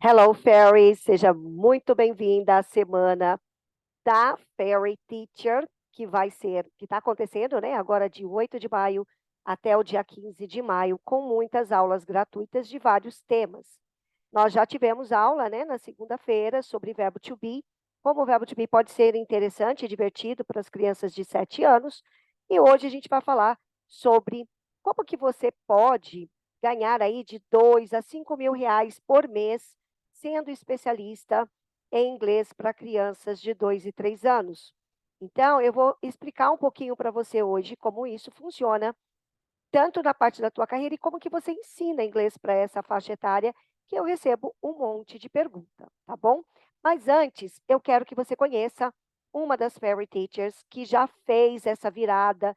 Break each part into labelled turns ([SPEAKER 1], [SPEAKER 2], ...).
[SPEAKER 1] Hello, Fairy! Seja muito bem-vinda à semana da Fairy Teacher, que está acontecendo, né? Agora de 8 de maio até o dia 15 de maio, com muitas aulas gratuitas de vários temas. Nós já tivemos aula, né, na segunda-feira sobre verbo to be, como o verbo to be pode ser interessante e divertido para as crianças de 7 anos, e hoje a gente vai falar sobre como que você pode ganhar aí de 2 a 5 mil reais por mês sendo especialista em inglês para crianças de 2 e 3 anos. Então, eu vou explicar um pouquinho para você hoje como isso funciona, tanto na parte da tua carreira e como que você ensina inglês para essa faixa etária, que eu recebo um monte de pergunta, tá bom? Mas antes, eu quero que você conheça uma das Fairy Teachers que já fez essa virada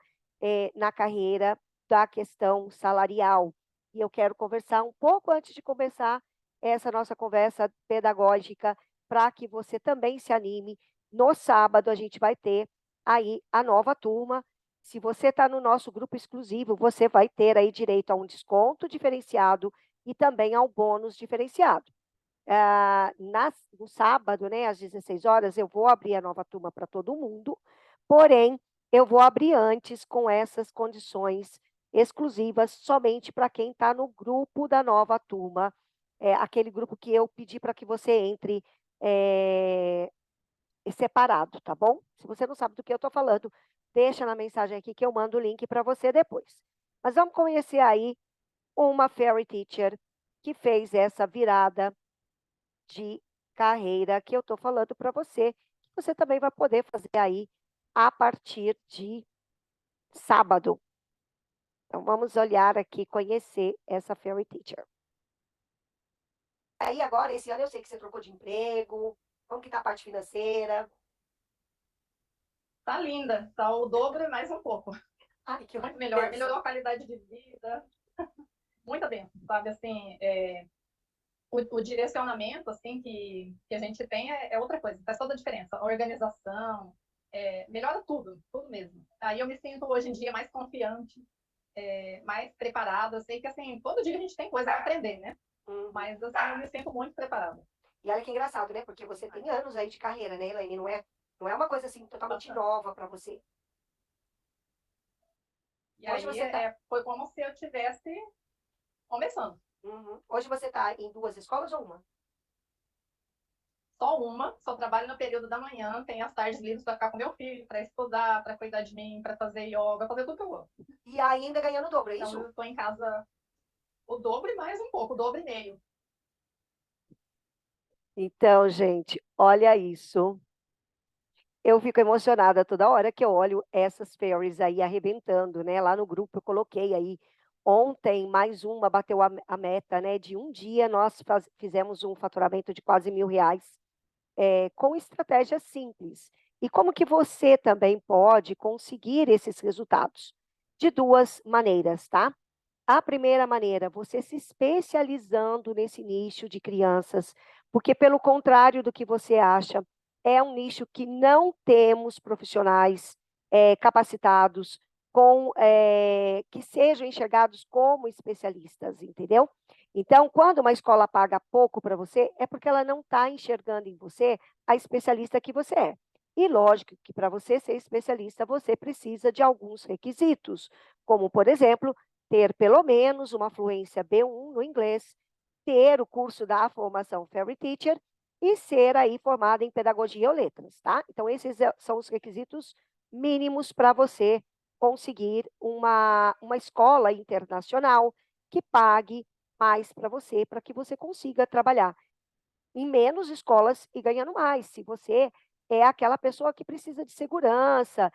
[SPEAKER 1] na carreira da questão salarial. E eu quero conversar um pouco antes de começar essa nossa conversa pedagógica, para que você também se anime. No sábado, a gente vai ter aí a nova turma. Se você está no nosso grupo exclusivo, você vai ter aí direito a um desconto diferenciado e também ao bônus diferenciado. No sábado, né, às 16 horas, eu vou abrir a nova turma para todo mundo, porém, eu vou abrir antes com essas condições exclusivas somente para quem está no grupo da nova turma, aquele grupo que eu pedi para que você entre é, separado, tá bom? Se você não sabe do que eu estou falando, deixa na mensagem aqui que eu mando o link para você depois. Mas vamos conhecer aí uma Fairy Teacher que fez essa virada de carreira que eu estou falando para você, que você também vai poder fazer aí a partir de sábado. Então, vamos olhar aqui, conhecer essa Fairy Teacher. Aí agora, esse ano eu sei que você trocou de emprego, como que tá a parte financeira?
[SPEAKER 2] Tá linda, tá o dobro e mais um pouco.
[SPEAKER 1] Ai, que
[SPEAKER 2] Muito melhor, melhorou a qualidade de vida, muito bem, sabe, assim, o direcionamento, assim, que a gente tem é outra coisa, faz toda a diferença, a organização, melhora tudo, tudo mesmo. Aí eu me sinto, hoje em dia, mais confiante, mais preparada, eu sei que, assim, todo dia a gente tem coisa para aprender, né? Mas, assim, eu me sinto muito preparada.
[SPEAKER 1] E olha que engraçado, né? Porque você tem anos aí de carreira, né, Elaine? Não é uma coisa assim totalmente nova para você.
[SPEAKER 2] E
[SPEAKER 1] Hoje
[SPEAKER 2] aí
[SPEAKER 1] você tá.
[SPEAKER 2] foi como se eu tivesse começando.
[SPEAKER 1] Uhum. Hoje você tá em duas escolas ou uma?
[SPEAKER 2] Só uma, só trabalho no período da manhã, tenho as tardes livres para ficar com meu filho, para estudar, para cuidar de mim, para fazer yoga, fazer tudo que eu gosto.
[SPEAKER 1] E ainda ganhando o dobro, é
[SPEAKER 2] Então
[SPEAKER 1] isso?
[SPEAKER 2] eu estou em casa o dobro e mais um pouco, o dobro e meio.
[SPEAKER 1] Então, gente, olha isso. Eu fico emocionada toda hora que eu olho essas fairies aí arrebentando, né? Lá no grupo eu coloquei aí. Ontem, mais uma bateu a meta, né? De um dia nós fizemos um faturamento de quase R$ 1.000, com estratégias simples. E como que você também pode conseguir esses resultados? De duas maneiras, tá? A primeira maneira, você se especializando nesse nicho de crianças, porque, pelo contrário do que você acha, é um nicho que não temos profissionais capacitados, que sejam enxergados como especialistas, entendeu? Então, quando uma escola paga pouco para você, é porque ela não está enxergando em você a especialista que você é. E lógico que para você ser especialista, você precisa de alguns requisitos, como, por exemplo, ter pelo menos uma fluência B1 no inglês, ter o curso da formação Fairy Teacher e ser aí formada em pedagogia ou letras, tá? Então, esses são os requisitos mínimos para você conseguir uma escola internacional que pague mais para você, para que você consiga trabalhar em menos escolas e ganhando mais. Se você é aquela pessoa que precisa de segurança,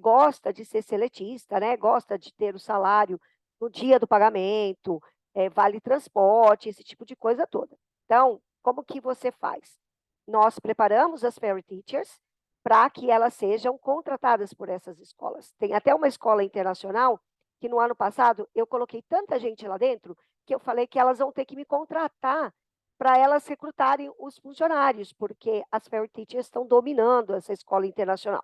[SPEAKER 1] gosta de ser seletista, né? Gosta de ter o salário no dia do pagamento, vale transporte, esse tipo de coisa toda. Então, como que você faz? Nós preparamos as Fairy Teachers para que elas sejam contratadas por essas escolas. Tem até uma escola internacional que no ano passado eu coloquei tanta gente lá dentro que eu falei que elas vão ter que me contratar para elas recrutarem os funcionários, porque as Fairy Teachers estão dominando essa escola internacional.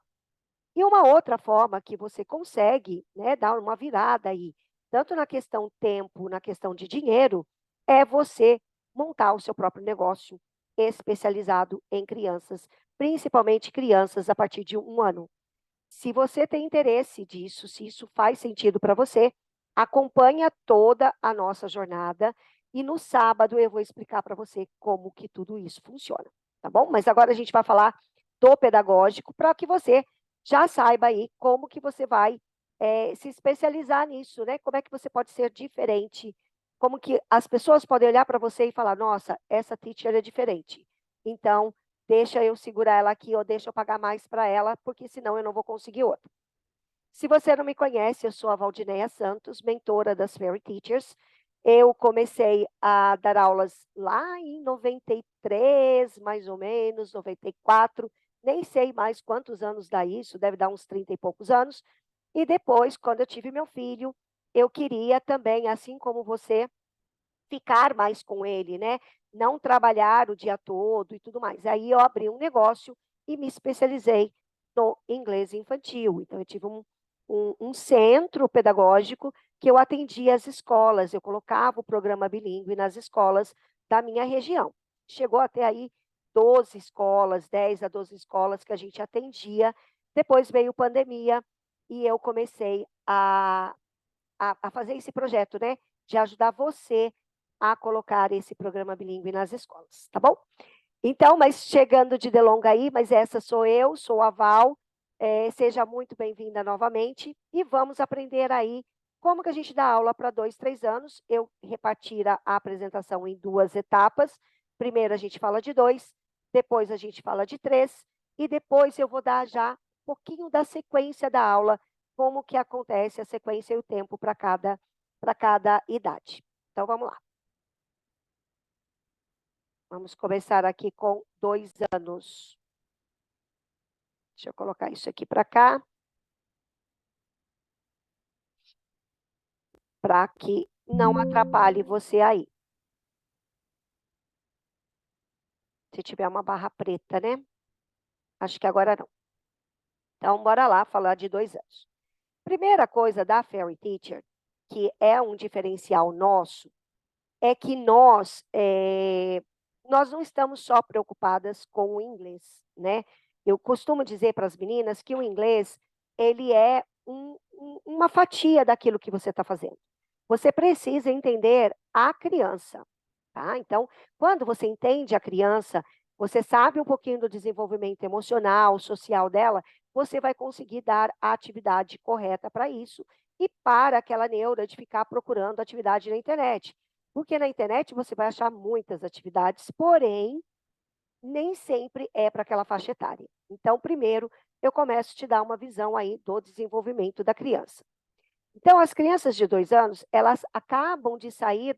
[SPEAKER 1] E uma outra forma que você consegue, né, dar uma virada aí, tanto na questão tempo, na questão de dinheiro, é você montar o seu próprio negócio especializado em crianças, principalmente crianças a partir de 1 ano. Se você tem interesse disso, se isso faz sentido para você, acompanha toda a nossa jornada e no sábado eu vou explicar para você como que tudo isso funciona, tá bom? Mas agora a gente vai falar do pedagógico para que você já saiba aí como que você vai se especializar nisso, né? Como é que você pode ser diferente, como que as pessoas podem olhar para você e falar, nossa, essa teacher é diferente. Então, deixa eu segurar ela aqui ou deixa eu pagar mais para ela, porque senão eu não vou conseguir outra. Se você não me conhece, eu sou a Valdineia Santos, mentora das Fairy Teachers. Eu comecei a dar aulas lá em 93, mais ou menos, 94, nem sei mais quantos anos dá isso, deve dar uns 30 e poucos anos. E depois, quando eu tive meu filho, eu queria também, assim como você, ficar mais com ele, né? Não trabalhar o dia todo e tudo mais. Aí eu abri um negócio e me especializei no inglês infantil. Então, eu tive um centro pedagógico que eu atendia as escolas, eu colocava o programa bilíngue nas escolas da minha região. Chegou até aí 12 escolas, 10 a 12 escolas que a gente atendia. Depois veio pandemia e eu comecei a fazer esse projeto, né? De ajudar você a colocar esse programa bilíngue nas escolas, tá bom? Então, mas chegando de delonga aí, mas essa sou eu, sou a Val, seja muito bem-vinda novamente e vamos aprender aí como que a gente dá aula para 2, 3 anos. Eu reparti a apresentação em 2 etapas. Primeiro a gente fala de 2, depois a gente fala de 3 e depois eu vou dar já um pouquinho da sequência da aula, como que acontece a sequência e o tempo para cada idade. Então, vamos lá. Vamos começar aqui com 2 anos. Deixa eu colocar isso aqui para cá. Para que não atrapalhe você aí. Se tiver uma barra preta, né? Acho que agora não. Então, bora lá falar de 2 anos. Primeira coisa da Fairy Teacher, que é um diferencial nosso, é que nós não estamos só preocupadas com o inglês, né? Eu costumo dizer para as meninas que o inglês, ele é uma fatia daquilo que você está fazendo. Você precisa entender a criança, tá? Então, quando você entende a criança, você sabe um pouquinho do desenvolvimento emocional, social dela, você vai conseguir dar a atividade correta para isso e para aquela neura de ficar procurando atividade na internet. Porque na internet você vai achar muitas atividades, porém, nem sempre é para aquela faixa etária. Então, primeiro, eu começo a te dar uma visão aí do desenvolvimento da criança. Então, as crianças de 2 anos, elas acabam de sair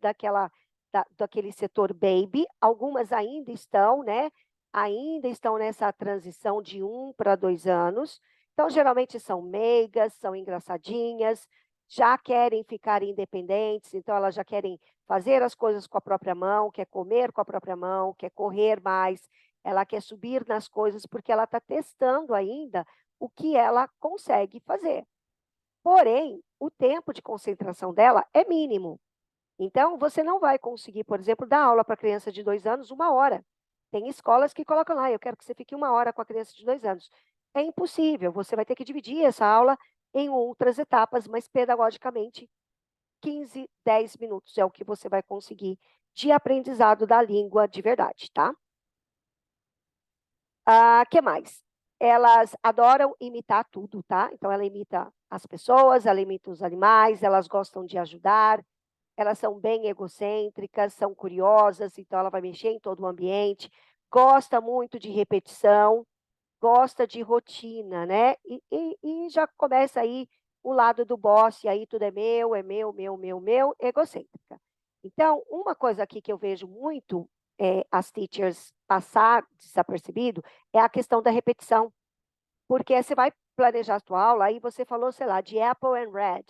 [SPEAKER 1] daquele setor baby, algumas ainda estão, né? Ainda estão nessa transição de 1 para 2 anos. Então, geralmente são meigas, são engraçadinhas, já querem ficar independentes, então elas já querem fazer as coisas com a própria mão, quer comer com a própria mão, quer correr mais, ela quer subir nas coisas, porque ela está testando ainda o que ela consegue fazer. Porém, o tempo de concentração dela é mínimo. Então, você não vai conseguir, por exemplo, dar aula para criança de 2 anos 1 hora. Tem escolas que colocam lá, eu quero que você fique 1 hora com a criança de 2 anos. É impossível, você vai ter que dividir essa aula em outras etapas, mas pedagogicamente, 15, 10 minutos é o que você vai conseguir de aprendizado da língua de verdade, tá? Que mais? Elas adoram imitar tudo, tá? Então, ela imita as pessoas, ela imita os animais, elas gostam de ajudar, elas são bem egocêntricas, são curiosas, então ela vai mexer em todo o ambiente, gosta muito de repetição, gosta de rotina, né? E já começa aí o lado do boss, e aí tudo é meu, egocêntrica. Então, uma coisa aqui que eu vejo muito as teachers passar desapercebido é a questão da repetição. Porque você vai planejar a sua aula, aí você falou, sei lá, de Apple and Red.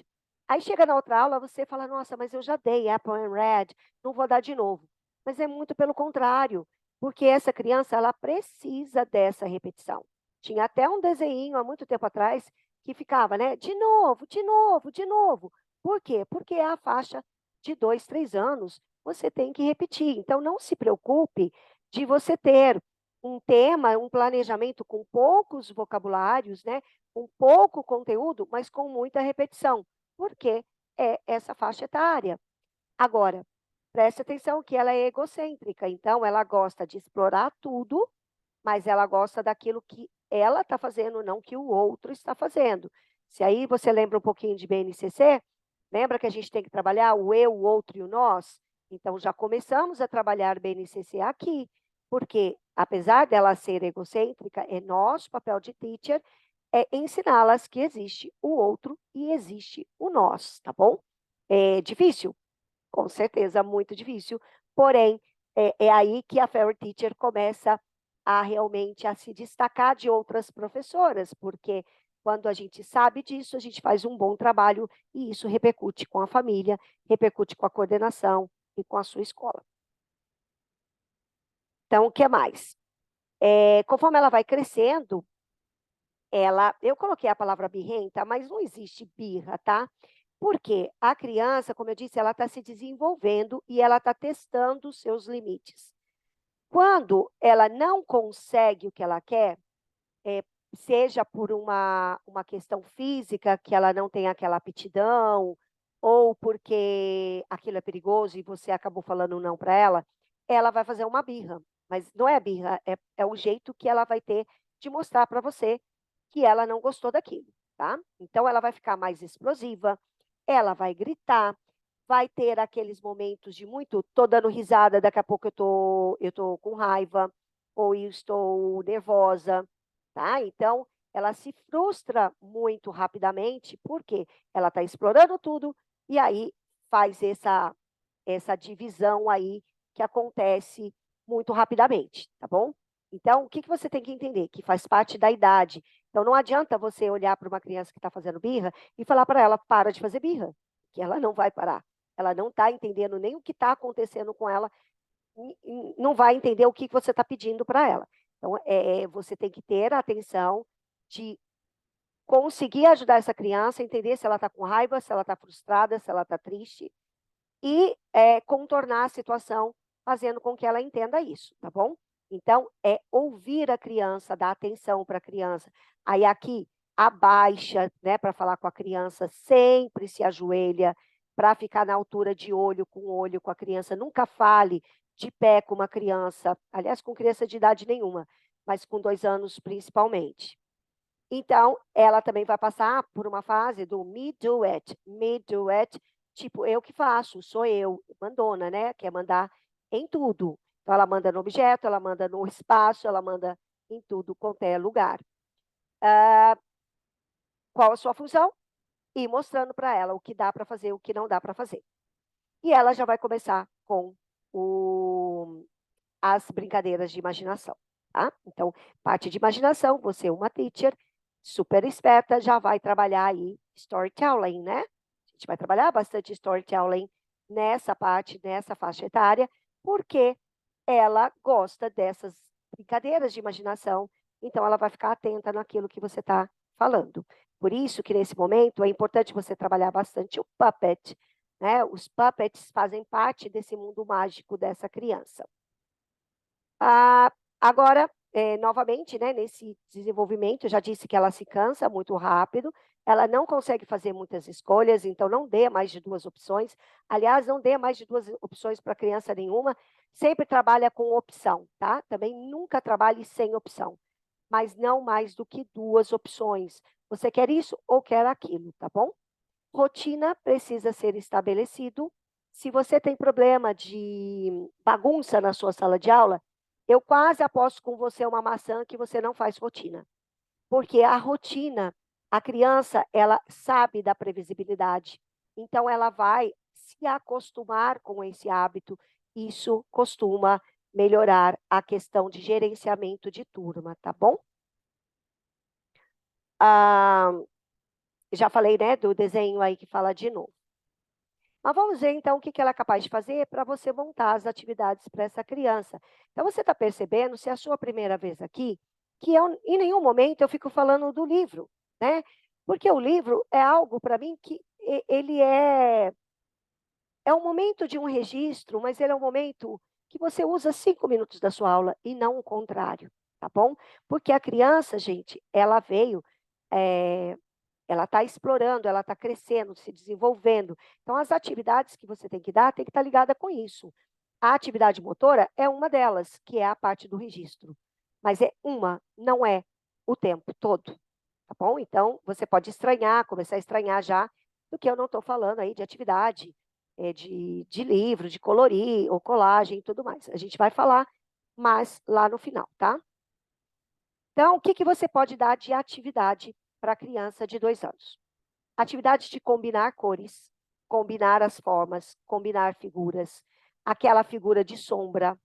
[SPEAKER 1] Aí chega na outra aula, você fala, nossa, mas eu já dei Apple and Red, não vou dar de novo. Mas é muito pelo contrário, porque essa criança, ela precisa dessa repetição. Tinha até um desenho há muito tempo atrás que ficava, né? De novo, de novo, de novo. Por quê? Porque é a faixa de 2, 3 anos você tem que repetir. Então, não se preocupe de você ter um tema, um planejamento com poucos vocabulários, né? Com pouco conteúdo, mas com muita repetição, porque é essa faixa etária. Agora, preste atenção que ela é egocêntrica, então ela gosta de explorar tudo, mas ela gosta daquilo que ela está fazendo, não que o outro está fazendo. Se aí você lembra um pouquinho de BNCC, lembra que a gente tem que trabalhar o eu, o outro e o nós? Então já começamos a trabalhar BNCC aqui, porque apesar dela ser egocêntrica, é nosso papel de teacher é ensiná-las que existe o outro e existe o nós, tá bom? É difícil? Com certeza, muito difícil. Porém, é aí que a Fairy Teacher começa a realmente a se destacar de outras professoras, porque quando a gente sabe disso, a gente faz um bom trabalho e isso repercute com a família, repercute com a coordenação e com a sua escola. Então, o que mais? Conforme ela vai crescendo, eu coloquei a palavra birrenta, mas não existe birra, tá? Porque a criança, como eu disse, ela está se desenvolvendo e ela está testando os seus limites. Quando ela não consegue o que ela quer, seja por uma questão física, que ela não tem aquela aptidão, ou porque aquilo é perigoso e você acabou falando não para ela vai fazer uma birra. Mas não é birra, é o jeito que ela vai ter de mostrar para você que ela não gostou daquilo, tá? Então ela vai ficar mais explosiva, ela vai gritar, vai ter aqueles momentos de muito, tô dando risada, daqui a pouco eu tô com raiva, ou eu estou nervosa, tá? Então, ela se frustra muito rapidamente, porque ela está explorando tudo, e aí faz essa divisão aí que acontece muito rapidamente, tá bom? Então, o que você tem que entender? Que faz parte da idade. Então, não adianta você olhar para uma criança que está fazendo birra e falar para ela, para de fazer birra, que ela não vai parar. Ela não está entendendo nem o que está acontecendo com ela, não vai entender o que você está pedindo para ela. Então, você tem que ter a atenção de conseguir ajudar essa criança a entender se ela está com raiva, se ela está frustrada, se ela está triste, e contornar a situação fazendo com que ela entenda isso, tá bom? Então, é ouvir a criança, dar atenção para a criança. Aí aqui, abaixa, né, para falar com a criança, sempre se ajoelha para ficar na altura de olho com a criança. Nunca fale de pé com uma criança, aliás, com criança de idade nenhuma, mas com 2 anos principalmente. Então, ela também vai passar por uma fase do me do it. Me do it, tipo, eu que faço, sou eu, mandona, né? Quer mandar em tudo. Então, ela manda no objeto, ela manda no espaço, ela manda em tudo quanto é lugar. Qual a sua função? Ir mostrando para ela o que dá para fazer, o que não dá para fazer. E ela já vai começar com as brincadeiras de imaginação, tá? Então, parte de imaginação, você é uma teacher super esperta, já vai trabalhar aí storytelling, né? A gente vai trabalhar bastante storytelling nessa parte, nessa faixa etária, porque ela gosta dessas brincadeiras de imaginação, então ela vai ficar atenta naquilo que você está falando. Por isso que nesse momento é importante você trabalhar bastante o puppet, né? Os puppets fazem parte desse mundo mágico dessa criança. Agora, novamente, né, nesse desenvolvimento, eu já disse que ela se cansa muito rápido, ela não consegue fazer muitas escolhas, então não dê mais de 2 opções. Aliás, não dê mais de 2 opções para criança nenhuma, sempre trabalha com opção, tá? Também nunca trabalhe sem opção, mas não mais do que 2 opções. Você quer isso ou quer aquilo, tá bom? Rotina precisa ser estabelecido. Se você tem problema de bagunça na sua sala de aula, eu quase aposto com você uma maçã que você não faz rotina. Porque a rotina, a criança, ela sabe da previsibilidade. Então, ela vai se acostumar com esse hábito. Isso costuma melhorar a questão de gerenciamento de turma, tá bom? Ah, já falei, né, do desenho aí que fala de novo. Mas vamos ver então o que ela é capaz de fazer para você montar as atividades para essa criança. Então você está percebendo, se é a sua primeira vez aqui, que em nenhum momento eu fico falando do livro, né? Porque o livro é algo para mim que ele é É um momento de um registro, mas ele é um momento que você usa 5 minutos da sua aula e não o contrário, tá bom? Porque a criança, gente, ela veio, eh, ela está explorando, ela está crescendo, se desenvolvendo. Então, as atividades que você tem que dar tem que estar ligada com isso. A atividade motora é uma delas, que é a parte do registro. Mas é uma, não é o tempo todo, tá bom? Então, você pode estranhar, começar a estranhar já, do que eu não estou falando aí de atividade, de livro, de colorir, ou colagem e tudo mais. A gente vai falar mais lá no final, tá? Então, o que, que você pode dar de atividade para a criança de 2 anos? Atividades de combinar cores, combinar as formas, combinar figuras, aquela figura de sombra,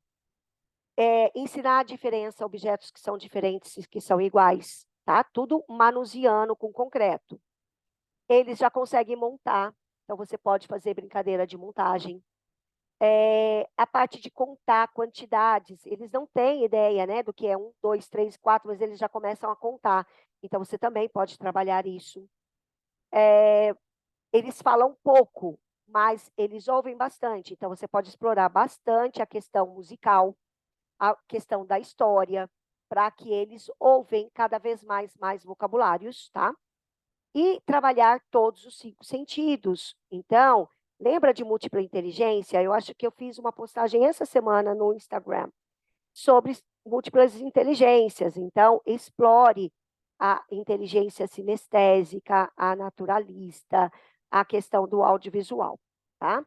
[SPEAKER 1] ensinar a diferença, objetos que são diferentes e que são iguais, tá? Tudo manuseando com concreto. Eles já conseguem montar, então você pode fazer brincadeira de montagem. A parte de contar quantidades, eles não têm ideia, né, do que é 1, 2, 3, 4, mas eles já começam a contar. Então, você também pode trabalhar isso. Eles falam pouco, mas eles ouvem bastante. Então, você pode explorar bastante a questão musical, a questão da história, para que eles ouvem cada vez mais vocabulários, tá? E trabalhar todos os 5 sentidos. Então, lembra de múltipla inteligência? Eu acho que eu fiz uma postagem essa semana no Instagram sobre múltiplas inteligências. Então, explore a inteligência sinestésica, a naturalista, a questão do audiovisual, tá?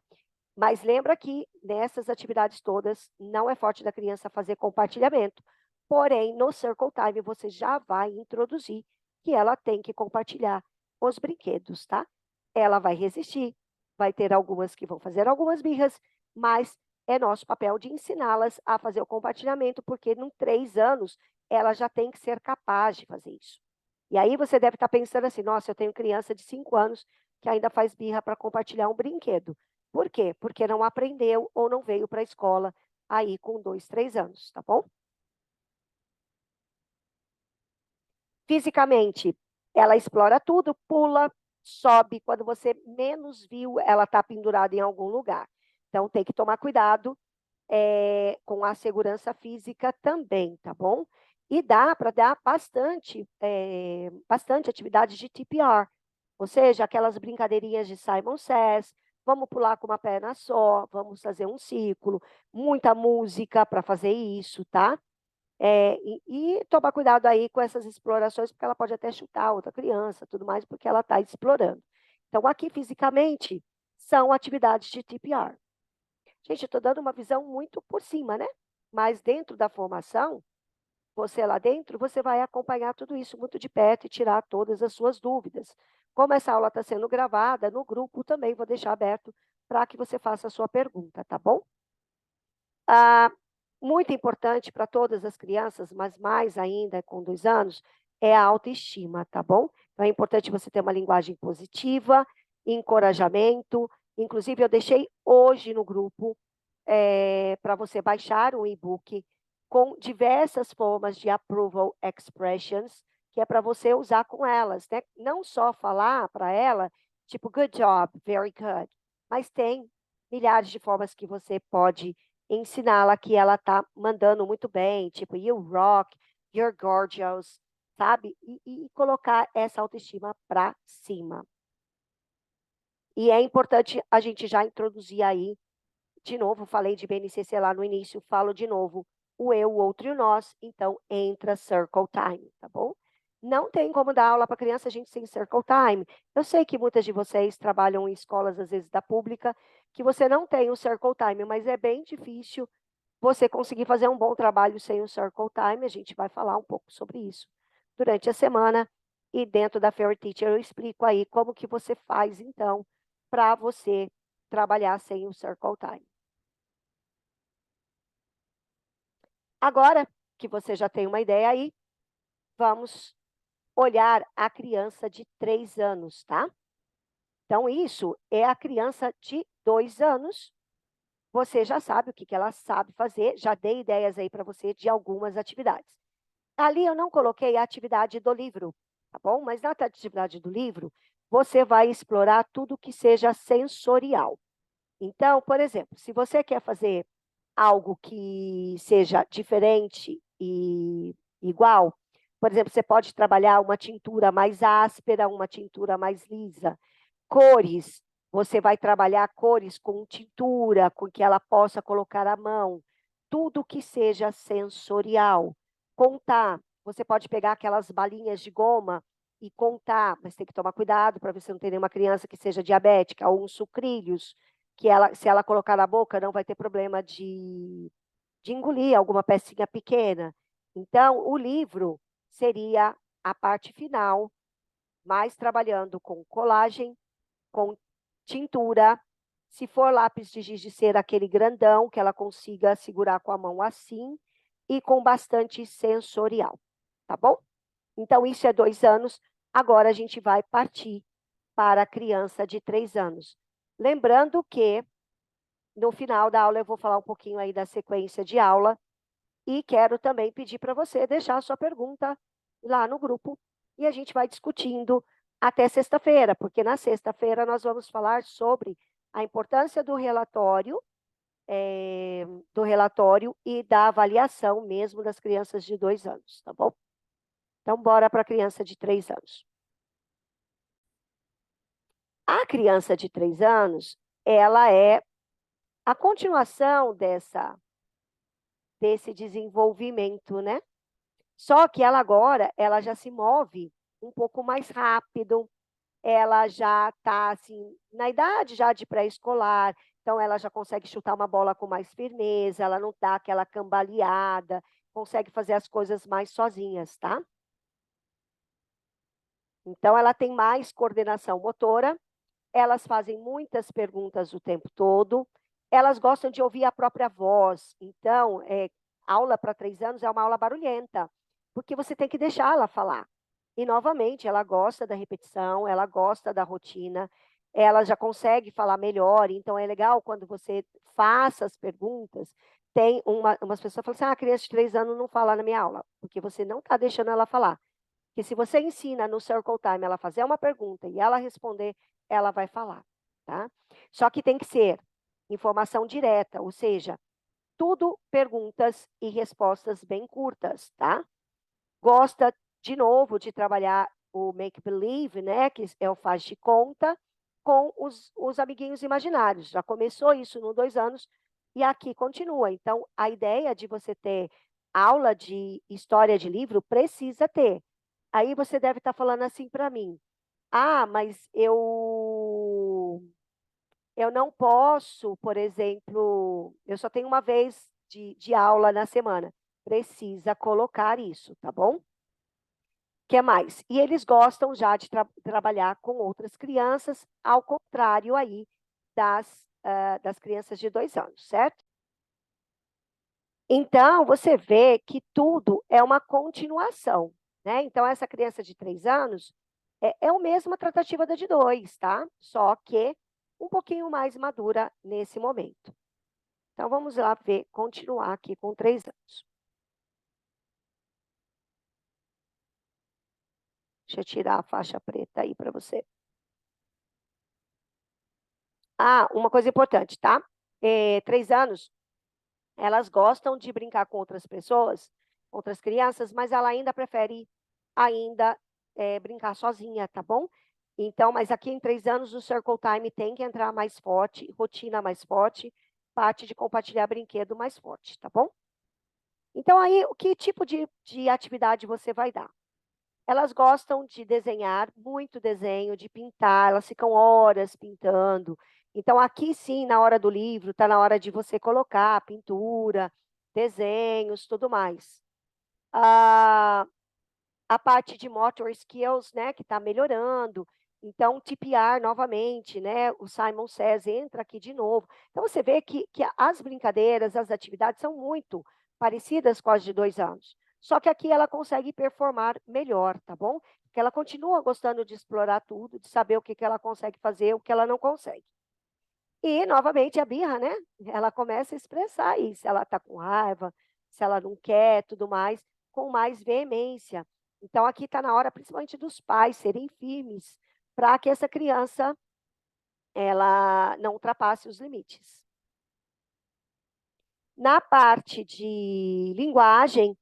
[SPEAKER 1] Mas lembra que nessas atividades todas não é forte da criança fazer compartilhamento. Porém, no Circle Time você já vai introduzir que ela tem que compartilhar os brinquedos, tá? Ela vai resistir, vai ter algumas que vão fazer algumas birras, mas é nosso papel de ensiná-las a fazer o compartilhamento, porque em 3 anos ela já tem que ser capaz de fazer isso. E aí você deve estar pensando assim, nossa, eu tenho criança de 5 anos que ainda faz birra para compartilhar um brinquedo. Por quê? Porque não aprendeu ou não veio para a escola aí com 2, 3 anos, tá bom? Fisicamente, ela explora tudo, pula, sobe. Quando você menos viu, ela está pendurada em algum lugar. Então, tem que tomar cuidado com a segurança física também, tá bom? E dá para dar bastante atividade de TPR, ou seja, aquelas brincadeirinhas de Simon Says, vamos pular com uma perna só, vamos fazer um círculo, muita música para fazer isso, tá? E tomar cuidado aí com essas explorações, porque ela pode até chutar outra criança, tudo mais, porque ela está explorando. Então, aqui fisicamente, são atividades de TPR. Gente, eu estou dando uma visão muito por cima, né? Mas dentro da formação, você lá dentro, você vai acompanhar tudo isso muito de perto e tirar todas as suas dúvidas. Como essa aula está sendo gravada, no grupo também vou deixar aberto para que você faça a sua pergunta, tá bom? Ah, muito importante para todas as crianças, mas mais ainda com 2 anos, é a autoestima, tá bom? Então é importante você ter uma linguagem positiva, encorajamento. Inclusive, eu deixei hoje no grupo para você baixar um e-book com diversas formas de approval expressions, que é para você usar com elas, né? Não só falar para ela, tipo, good job, very good, mas tem milhares de formas que você pode ensiná-la que ela tá mandando muito bem, tipo, you rock, you're gorgeous, sabe? E colocar essa autoestima para cima. E é importante a gente já introduzir aí de novo, falei de BNCC lá no início, falo de novo, o eu, o outro e o nós, então entra Circle Time, tá bom? Não tem como dar aula para criança, a gente sem Circle Time. Eu sei que muitas de vocês trabalham em escolas, às vezes da pública, que você não tem o Circle Time, mas é bem difícil você conseguir fazer um bom trabalho sem o Circle Time. A gente vai falar um pouco sobre isso durante a semana. E dentro da Fairy Teacher eu explico aí como que você faz, então, para você trabalhar sem o Circle Time. Agora que você já tem uma ideia aí, vamos olhar a criança de 3 anos, tá? Então, isso é a criança de 2 anos. Você já sabe o que ela sabe fazer, já dei ideias aí para você de algumas atividades. Ali eu não coloquei a atividade do livro, tá bom? Mas na atividade do livro, você vai explorar tudo que seja sensorial. Então, por exemplo, se você quer fazer algo que seja diferente e igual, por exemplo, você pode trabalhar uma tintura mais áspera, uma tintura mais lisa. Cores, você vai trabalhar cores com tintura, com que ela possa colocar a mão. Tudo que seja sensorial. Contar, você pode pegar aquelas balinhas de goma e contar, mas tem que tomar cuidado para ver se não tem nenhuma criança que seja diabética, ou uns sucrilhos, que ela, se ela colocar na boca, não vai ter problema de engolir alguma pecinha pequena. Então, o livro seria a parte final, mais trabalhando com colagem, com tintura. Se for lápis de giz de cera, aquele grandão, que ela consiga segurar com a mão assim, e com bastante sensorial, tá bom? Então, isso é 2 anos. Agora a gente vai partir para a criança de 3 anos. Lembrando que no final da aula eu vou falar um pouquinho aí da sequência de aula e quero também pedir para você deixar a sua pergunta lá no grupo e a gente vai discutindo até sexta-feira, porque na sexta-feira nós vamos falar sobre a importância do relatório e da avaliação mesmo das crianças de 2 anos, tá bom? Então, bora para a criança de 3 anos. A criança de 3 anos, ela é a continuação desse desenvolvimento, né? Só que ela agora, ela já se move um pouco mais rápido, ela já está assim, na idade já de pré-escolar, então ela já consegue chutar uma bola com mais firmeza, ela não dá aquela cambaleada, consegue fazer as coisas mais sozinhas, tá? Então ela tem mais coordenação motora, elas fazem muitas perguntas o tempo todo, elas gostam de ouvir a própria voz, então aula para 3 anos é uma aula barulhenta, porque você tem que deixá-la falar. E, novamente, ela gosta da repetição, ela gosta da rotina, ela já consegue falar melhor, então é legal quando você faça as perguntas. Tem umas pessoas que falam assim, a criança de 3 anos não fala na minha aula, porque você não está deixando ela falar. Porque se você ensina no Circle Time ela fazer uma pergunta e ela responder, ela vai falar, tá? Só que tem que ser informação direta, ou seja, tudo perguntas e respostas bem curtas, tá? Gosta, de novo, de trabalhar o make believe, né, que é o faz de conta, com os amiguinhos imaginários. Já começou isso no 2 anos e aqui continua. Então, a ideia de você ter aula de história de livro precisa ter. Aí você deve estar falando assim para mim: ah, mas eu não posso, por exemplo, eu só tenho uma vez de aula na semana. Precisa colocar isso, tá bom? Que mais? E eles gostam já de trabalhar com outras crianças, ao contrário aí das crianças de 2 anos, certo? Então, você vê que tudo é uma continuação, né? Então, essa criança de 3 anos é a mesma tratativa da de 2, tá? Só que um pouquinho mais madura nesse momento. Então, vamos lá ver, continuar aqui com 3 anos. Deixa eu tirar a faixa preta aí para você. Ah, uma coisa importante, tá? 3 anos, elas gostam de brincar com outras pessoas, outras crianças, mas ela ainda prefere ainda brincar sozinha, tá bom? Então, mas aqui em 3 anos o Circle Time tem que entrar mais forte, rotina mais forte, parte de compartilhar brinquedo mais forte, tá bom? Então, aí, que tipo de atividade você vai dar? Elas gostam de desenhar, muito desenho, de pintar, elas ficam horas pintando. Então, aqui sim, na hora do livro, está na hora de você colocar pintura, desenhos, tudo mais. A parte de motor skills, né, que está melhorando. Então, tipear novamente, né? O Simon Says entra aqui de novo. Então, você vê que as brincadeiras, as atividades são muito parecidas com as de 2 anos. Só que aqui ela consegue performar melhor, tá bom? Porque ela continua gostando de explorar tudo, de saber o que ela consegue fazer, o que ela não consegue. E, novamente, a birra, né? Ela começa a expressar isso. Se ela está com raiva, se ela não quer, tudo mais, com mais veemência. Então, aqui está na hora, principalmente dos pais serem firmes, para que essa criança ela não ultrapasse os limites. Na parte de linguagem,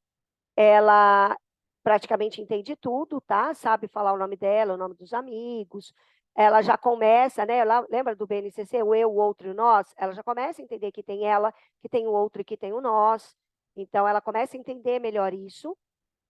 [SPEAKER 1] ela praticamente entende tudo, tá? Sabe falar o nome dela, o nome dos amigos. Ela já começa, né? Lembra do BNCC, o eu, o outro e o nós? Ela já começa a entender que tem ela, que tem o outro e que tem o nós. Então, ela começa a entender melhor isso.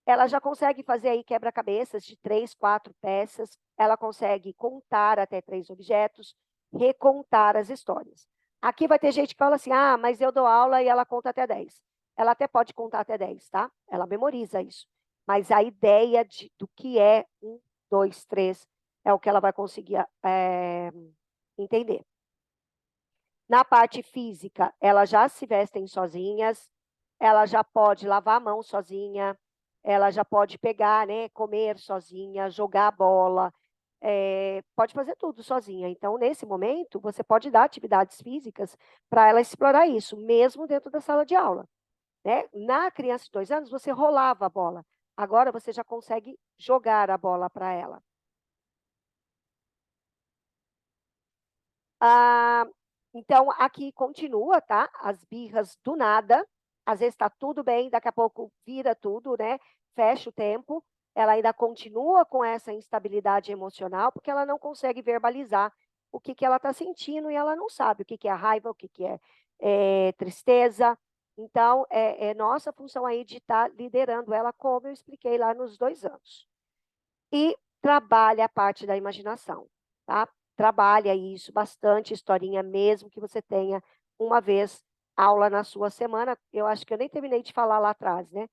[SPEAKER 1] Ela já consegue fazer aí quebra-cabeças de 3, 4 peças. Ela consegue contar até 3 objetos, recontar as histórias. Aqui vai ter gente que fala assim, ah, mas eu dou aula e ela conta até 10. Ela até pode contar até 10, tá? Ela memoriza isso. Mas a ideia do que é 1, 2, 3 é o que ela vai conseguir entender. Na parte física, elas já se vestem sozinhas, ela já pode lavar a mão sozinha, ela já pode pegar, né, comer sozinha, jogar bola, pode fazer tudo sozinha. Então, nesse momento, você pode dar atividades físicas para ela explorar isso, mesmo dentro da sala de aula. Né? Na criança de 2 anos, você rolava a bola. Agora você já consegue jogar a bola para ela. Então, aqui continua, tá? As birras do nada. Às vezes está tudo bem, daqui a pouco vira tudo, né? Fecha o tempo. Ela ainda continua com essa instabilidade emocional, porque ela não consegue verbalizar o que ela está sentindo e ela não sabe o que é raiva, o que é tristeza. Então, é nossa função aí de estar liderando ela, como eu expliquei lá nos 2 anos. E trabalha a parte da imaginação, tá? Trabalha isso bastante, historinha, mesmo que você tenha uma vez aula na sua semana. Eu acho que eu nem terminei de falar lá atrás, né?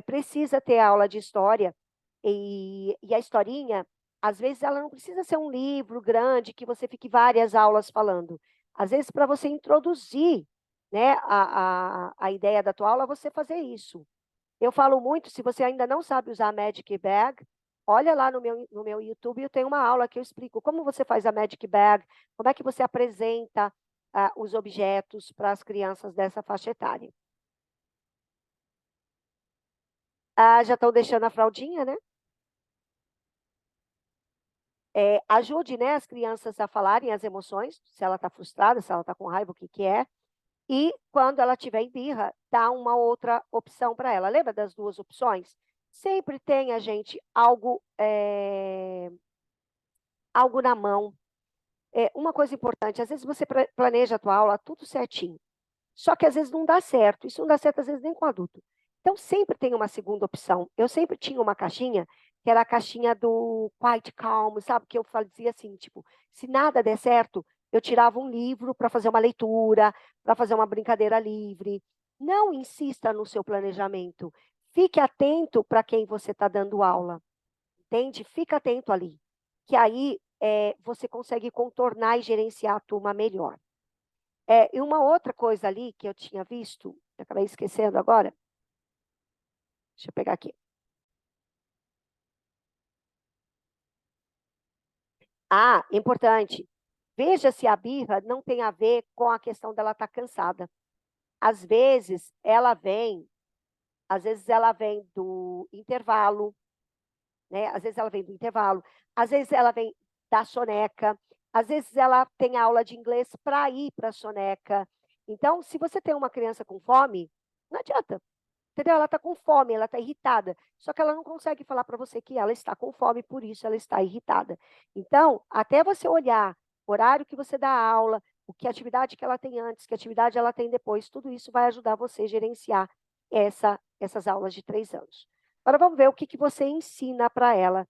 [SPEAKER 1] Precisa ter aula de história e a historinha, às vezes, ela não precisa ser um livro grande que você fique várias aulas falando. Às vezes, para você introduzir, né, a ideia da tua aula, você fazer isso. Eu falo muito, se você ainda não sabe usar a Magic Bag, olha lá no meu YouTube, eu tenho uma aula que eu explico como você faz a Magic Bag, como é que você apresenta os objetos para as crianças dessa faixa etária. Já estão deixando a fraldinha, né? Ajude, né, as crianças a falarem as emoções, se ela está frustrada, se ela está com raiva, o que é. E quando ela tiver em birra, dá uma outra opção para ela. Lembra das 2 opções? Sempre tenha, gente, algo na mão. Uma coisa importante, às vezes você planeja a tua aula tudo certinho, só que às vezes não dá certo. Isso não dá certo, às vezes, nem com adulto. Então, sempre tem uma segunda opção. Eu sempre tinha uma caixinha, que era a caixinha do Quiet Calm, sabe? Que eu fazia assim, tipo, se nada der certo, eu tirava um livro para fazer uma leitura, para fazer uma brincadeira livre. Não insista no seu planejamento. Fique atento para quem você está dando aula. Entende? Fica atento ali. Que aí você consegue contornar e gerenciar a turma melhor. E uma outra coisa ali que eu tinha visto, acabei esquecendo agora. Deixa eu pegar aqui. Importante. Veja se a birra não tem a ver com a questão dela estar cansada. Às vezes às vezes ela vem do intervalo, né? Às vezes ela vem do intervalo, às vezes ela vem da soneca, às vezes ela tem aula de inglês para ir para a soneca. Então, se você tem uma criança com fome, não adianta. Entendeu? Ela está com fome, ela está irritada. Só que ela não consegue falar para você que ela está com fome, por isso ela está irritada. Então, até você olhar o horário que você dá aula, que atividade que ela tem antes, que atividade ela tem depois, tudo isso vai ajudar você a gerenciar essas aulas de 3 anos. Agora vamos ver o que você ensina para ela,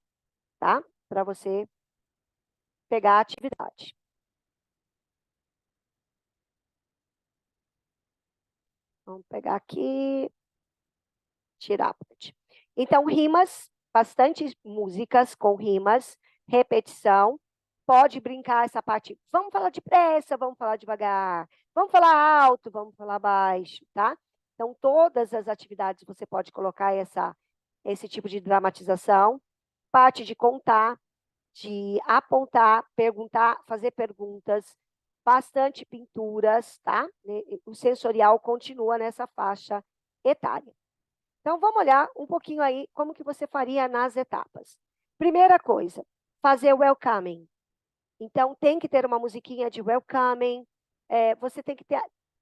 [SPEAKER 1] tá? Para você pegar a atividade. Vamos pegar aqui, tirar a parte. Então, rimas, bastante músicas com rimas, repetição. Pode brincar essa parte. Vamos falar depressa, vamos falar devagar. Vamos falar alto, vamos falar baixo, tá? Então, todas as atividades você pode colocar esse tipo de dramatização. Parte de contar, de apontar, perguntar, fazer perguntas, bastante pinturas, tá? O sensorial continua nessa faixa etária. Então, vamos olhar um pouquinho aí como que você faria nas etapas. Primeira coisa, fazer o welcoming. Então, tem que ter uma musiquinha de welcoming, você tem que ter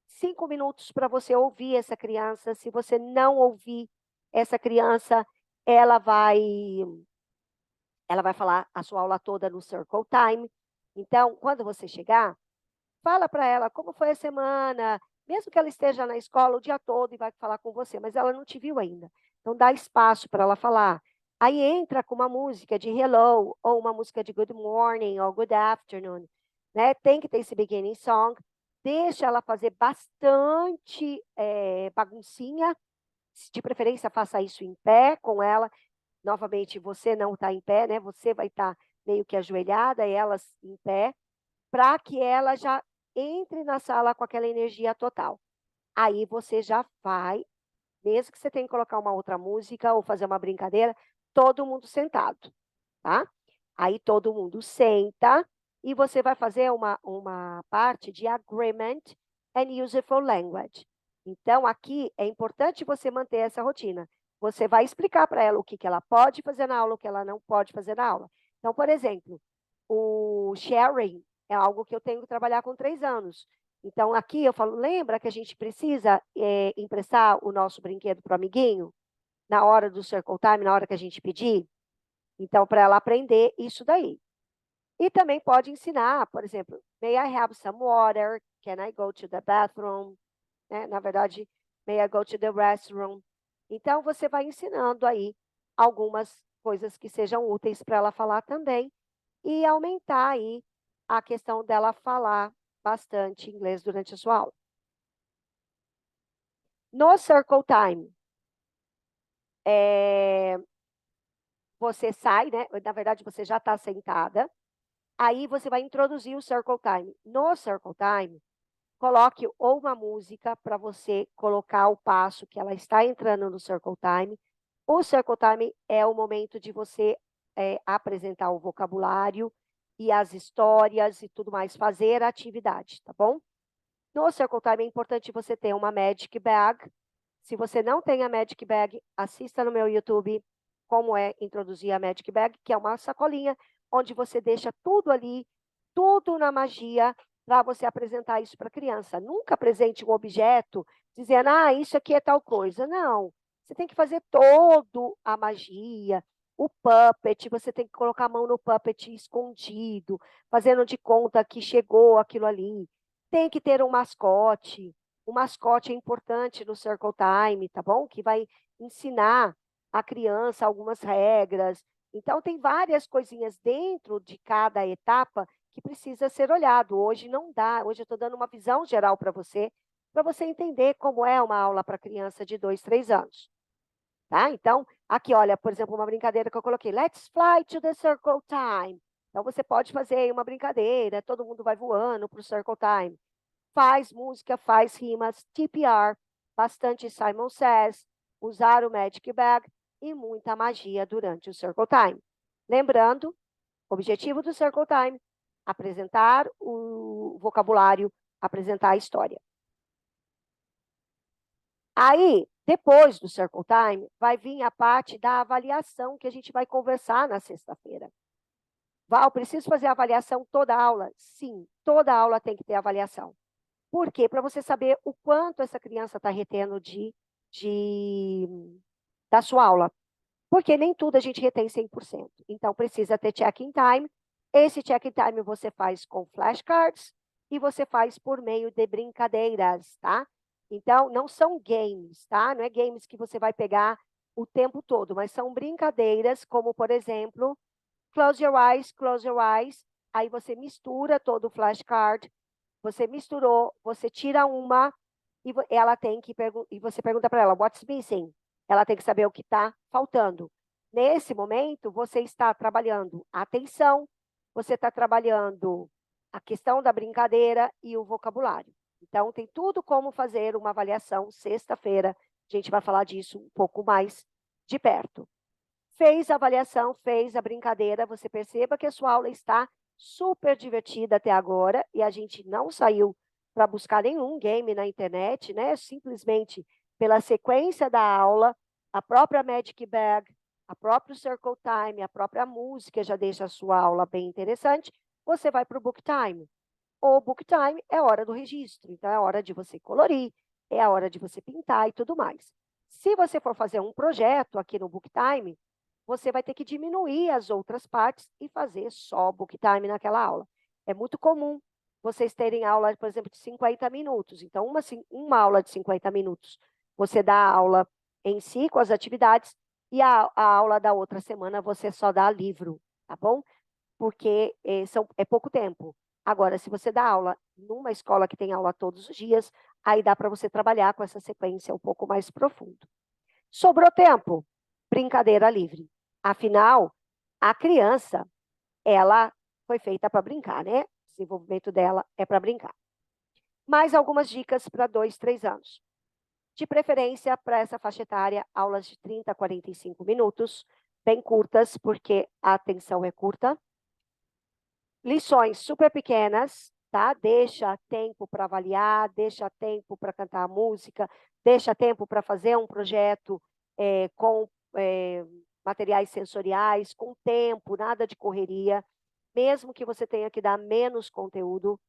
[SPEAKER 1] 5 minutos para você ouvir essa criança. Se você não ouvir essa criança, ela vai falar a sua aula toda no Circle Time. Então, quando você chegar, fala para ela como foi a semana, mesmo que ela esteja na escola o dia todo e vai falar com você, mas ela não te viu ainda. Então, dá espaço para ela falar. Aí entra com uma música de hello, ou uma música de good morning, ou good afternoon. Né? Tem que ter esse beginning song. Deixa ela fazer bastante baguncinha. De preferência, faça isso em pé com ela. Novamente, você não está em pé, né? Você vai estar meio que ajoelhada, e elas em pé, para que ela já entre na sala com aquela energia total. Aí você já vai, mesmo que você tenha que colocar uma outra música ou fazer uma brincadeira, todo mundo sentado, tá? Aí todo mundo senta e você vai fazer uma parte de agreement and useful language. Então, aqui é importante você manter essa rotina. Você vai explicar para ela o que ela pode fazer na aula, o que ela não pode fazer na aula. Então, por exemplo, o sharing é algo que eu tenho que trabalhar com 3 anos. Então, aqui eu falo, lembra que a gente precisa emprestar o nosso brinquedo para o amiguinho? Na hora do circle time, na hora que a gente pedir? Então, para ela aprender isso daí. E também pode ensinar, por exemplo, may I have some water? Can I go to the bathroom? Né? Na verdade, may I go to the restroom? Então, você vai ensinando aí algumas coisas que sejam úteis para ela falar também e aumentar aí a questão dela falar bastante inglês durante a sua aula. No Circle Time, você sai, né? Na verdade, você já está sentada. Aí você vai introduzir o Circle Time. No Circle Time, coloque ou uma música para você colocar o passo que ela está entrando no Circle Time. O Circle Time é o momento de você apresentar o vocabulário e as histórias e tudo mais, fazer a atividade, tá bom? No Circle Time é importante você ter uma Magic Bag. Se você não tem a Magic Bag, assista no meu YouTube como é introduzir a Magic Bag, que é uma sacolinha onde você deixa tudo ali, tudo na magia, para você apresentar isso para a criança. Nunca apresente um objeto dizendo, isso aqui é tal coisa. Não, você tem que fazer todo a magia, o puppet, você tem que colocar a mão no puppet escondido, fazendo de conta que chegou aquilo ali. Tem que ter um mascote. O mascote é importante no Circle Time, tá bom? Que vai ensinar a criança algumas regras. Então, tem várias coisinhas dentro de cada etapa que precisa ser olhado. Hoje não dá, hoje eu estou dando uma visão geral para você entender como é uma aula para criança de 2, 3 anos. Tá? Então, aqui, olha, por exemplo, uma brincadeira que eu coloquei, let's fly to the Circle Time. Então, você pode fazer uma brincadeira, todo mundo vai voando para o Circle Time. Faz música, faz rimas, TPR, bastante Simon Says, usar o Magic Bag e muita magia durante o Circle Time. Lembrando, objetivo do Circle Time, apresentar o vocabulário, apresentar a história. Aí, depois do Circle Time, vai vir a parte da avaliação que a gente vai conversar na sexta-feira. Val, preciso fazer avaliação toda aula? Sim, toda aula tem que ter avaliação. Por quê? Para você saber o quanto essa criança está retendo da sua aula. Porque nem tudo a gente retém 100%. Então, precisa ter check-in time. Esse check-in time você faz com flashcards e você faz por meio de brincadeiras, tá? Então, não são games, tá? Não é games que você vai pegar o tempo todo, mas são brincadeiras, como, por exemplo, close your eyes. Aí você mistura todo o flashcard, você misturou, você tira uma e ela tem que e você pergunta para ela, what's missing? Ela tem que saber o que está faltando. Nesse momento, você está trabalhando a atenção, você está trabalhando a questão da brincadeira e o vocabulário. Então, tem tudo como fazer uma avaliação sexta-feira. A gente vai falar disso um pouco mais de perto. Fez a avaliação, fez a brincadeira, você perceba que a sua aula está super divertida até agora e a gente não saiu para buscar nenhum game na internet, né? Simplesmente pela sequência da aula, a própria Magic Bag, a própria Circle Time, a própria música já deixa a sua aula bem interessante. você vai para o book time. O book time é a hora do registro, então é a hora de você colorir, é a hora de você pintar e tudo mais. Se você for fazer um projeto aqui no book time, você vai ter que diminuir as outras partes e fazer só book time naquela aula. É muito comum vocês terem aula, por exemplo, de 50 minutos. Então, uma aula de 50 minutos, você dá a aula em si, com as atividades, e a aula da outra semana você só dá livro, tá bom? Porque é pouco tempo. Agora, se você dá aula numa escola que tem aula todos os dias, aí dá para você trabalhar com essa sequência um pouco mais profundo. Sobrou tempo? Brincadeira livre. Afinal, a criança, ela foi feita para brincar, né? O desenvolvimento dela é para brincar. Mais algumas dicas para 2, 3 anos. De preferência, para essa faixa etária, aulas de 30 a 45 minutos, bem curtas, porque a atenção é curta. Lições super pequenas, tá? Deixa tempo para avaliar, deixa tempo para cantar a música, deixa tempo para fazer um projeto com materiais sensoriais, com tempo, nada de correria, mesmo que você tenha que dar menos conteúdo.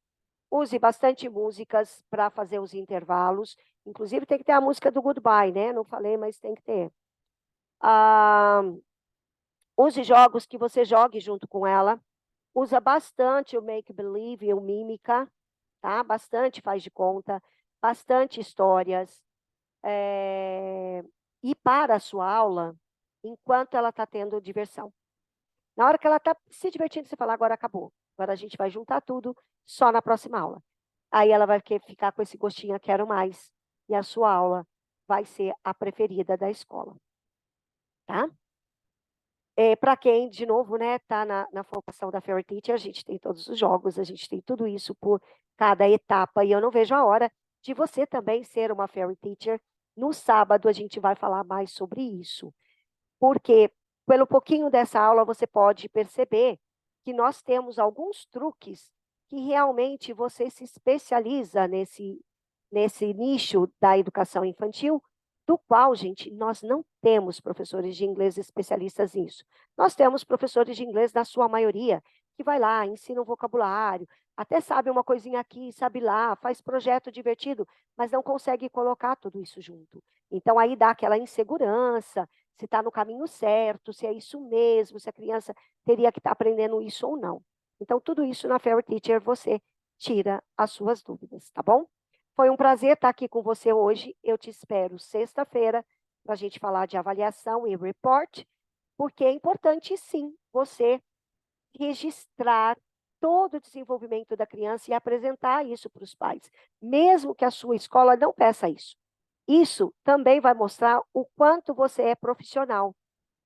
[SPEAKER 1] Use bastante músicas para fazer os intervalos. Inclusive, tem que ter a música do Goodbye, né? Não falei, mas tem que ter. Use jogos que você jogue junto com ela. Usa bastante o Make Believe e o Mímica, tá? Bastante faz de conta, bastante histórias. E para a sua aula, enquanto ela está tendo diversão. Na hora que ela está se divertindo, você fala, agora acabou. Agora a gente vai juntar tudo só na próxima aula. Aí ela vai ficar com esse gostinho, quero mais. E a sua aula vai ser a preferida da escola. Tá? Para quem, de novo, né, está na formação da Fairy Teacher, a gente tem todos os jogos, a gente tem tudo isso por cada etapa, e eu não vejo a hora de você também ser uma Fairy Teacher. No sábado a gente vai falar mais sobre isso, porque pelo pouquinho dessa aula você pode perceber que nós temos alguns truques que realmente você se especializa nesse nicho da educação infantil, do qual, gente, nós não temos professores de inglês especialistas nisso. Nós temos professores de inglês, na sua maioria, que vai lá, ensina um vocabulário, até sabe uma coisinha aqui, sabe lá, faz projeto divertido, mas não consegue colocar tudo isso junto. Então, aí dá aquela insegurança, se está no caminho certo, se é isso mesmo, se a criança teria que estar aprendendo isso ou não. Então, tudo isso na Fairy Teacher você tira as suas dúvidas, tá bom? Foi um prazer estar aqui com você hoje. Eu te espero sexta-feira para a gente falar de avaliação e report, porque é importante, sim, você registrar todo o desenvolvimento da criança e apresentar isso para os pais, mesmo que a sua escola não peça isso. Isso também vai mostrar o quanto você é profissional,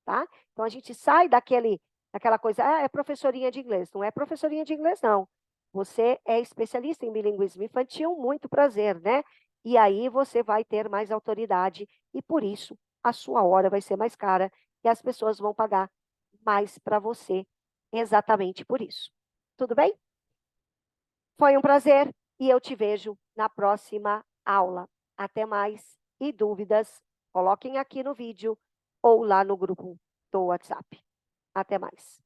[SPEAKER 1] tá? Então, a gente sai daquela coisa, é professorinha de inglês. Não é professorinha de inglês, não. Você é especialista em bilinguismo infantil, muito prazer, né? E aí você vai ter mais autoridade e, por isso, a sua hora vai ser mais cara e as pessoas vão pagar mais para você exatamente por isso. Tudo bem? Foi um prazer e eu te vejo na próxima aula. Até mais. E dúvidas, coloquem aqui no vídeo ou lá no grupo do WhatsApp. Até mais.